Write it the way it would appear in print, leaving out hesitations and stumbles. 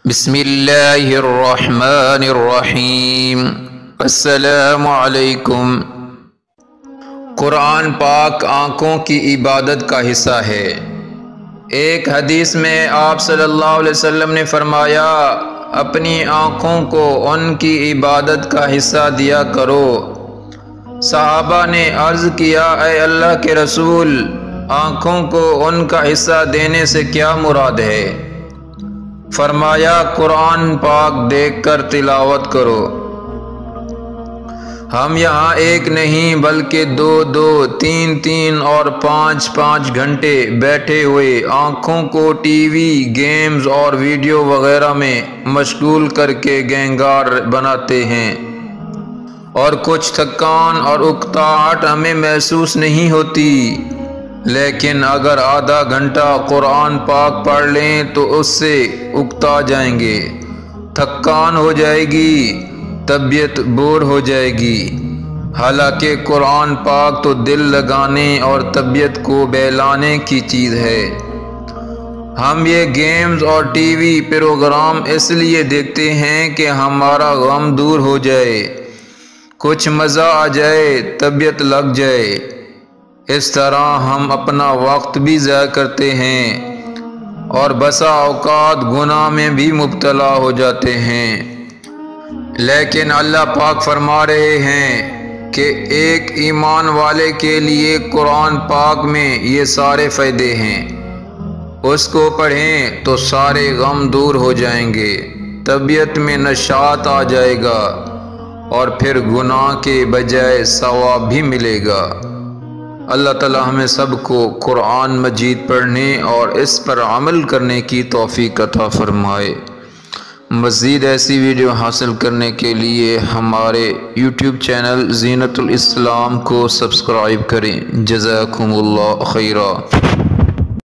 بسم اللہ الرحمن الرحیم۔ السلام علیکم۔ قرآن پاک آنکھوں کی عبادت کا حصہ ہے۔ ایک حدیث میں آپ صلی اللہ علیہ وسلم نے فرمایا، اپنی آنکھوں کو ان کی عبادت کا حصہ دیا کرو۔ صحابہ نے عرض کیا، اے اللہ کے رسول، آنکھوں کو ان کا حصہ دینے سے کیا مراد ہے؟ فرمایا، قرآن پاک دیکھ کر تلاوت کرو۔ ہم یہاں ایک نہیں بلکہ دو، تین اور پانچ گھنٹے بیٹھے ہوئے آنکھوں کو ٹی وی، گیمز اور ویڈیو وغیرہ میں مشغول کر کے گنہگار بناتے ہیں، اور کچھ تھکان اور اکتاہٹ ہمیں محسوس نہیں ہوتی، لیکن اگر آدھا گھنٹہ قرآن پاک پڑھ لیں تو اس سے اکتا جائیں گے، تھکان ہو جائے گی، طبیعت بور ہو جائے گی۔ حالانکہ قرآن پاک تو دل لگانے اور طبیعت کو بہلانے کی چیز ہے۔ ہم یہ گیمز اور ٹی وی پروگرام اس لیے دیکھتے ہیں کہ ہمارا غم دور ہو جائے، کچھ مزہ آ جائے، طبیعت لگ جائے۔ اس طرح ہم اپنا وقت بھی ضائع کرتے ہیں اور بسا اوقات گناہ میں بھی مبتلا ہو جاتے ہیں۔ لیکن اللہ پاک فرما رہے ہیں کہ ایک ایمان والے کے لیے قرآن پاک میں یہ سارے فائدے ہیں۔ اس کو پڑھیں تو سارے غم دور ہو جائیں گے، طبیعت میں نشاط آ جائے گا، اور پھر گناہ کے بجائے ثواب بھی ملے گا۔ اللہ تعالی ہمیں سب کو قرآن مجید پڑھنے اور اس پر عمل کرنے کی توفیق عطا فرمائے۔ مزید ایسی ویڈیو حاصل کرنے کے لیے ہمارے یوٹیوب چینل زینت الاسلام کو سبسکرائب کریں۔ جزاکم اللہ خیرا۔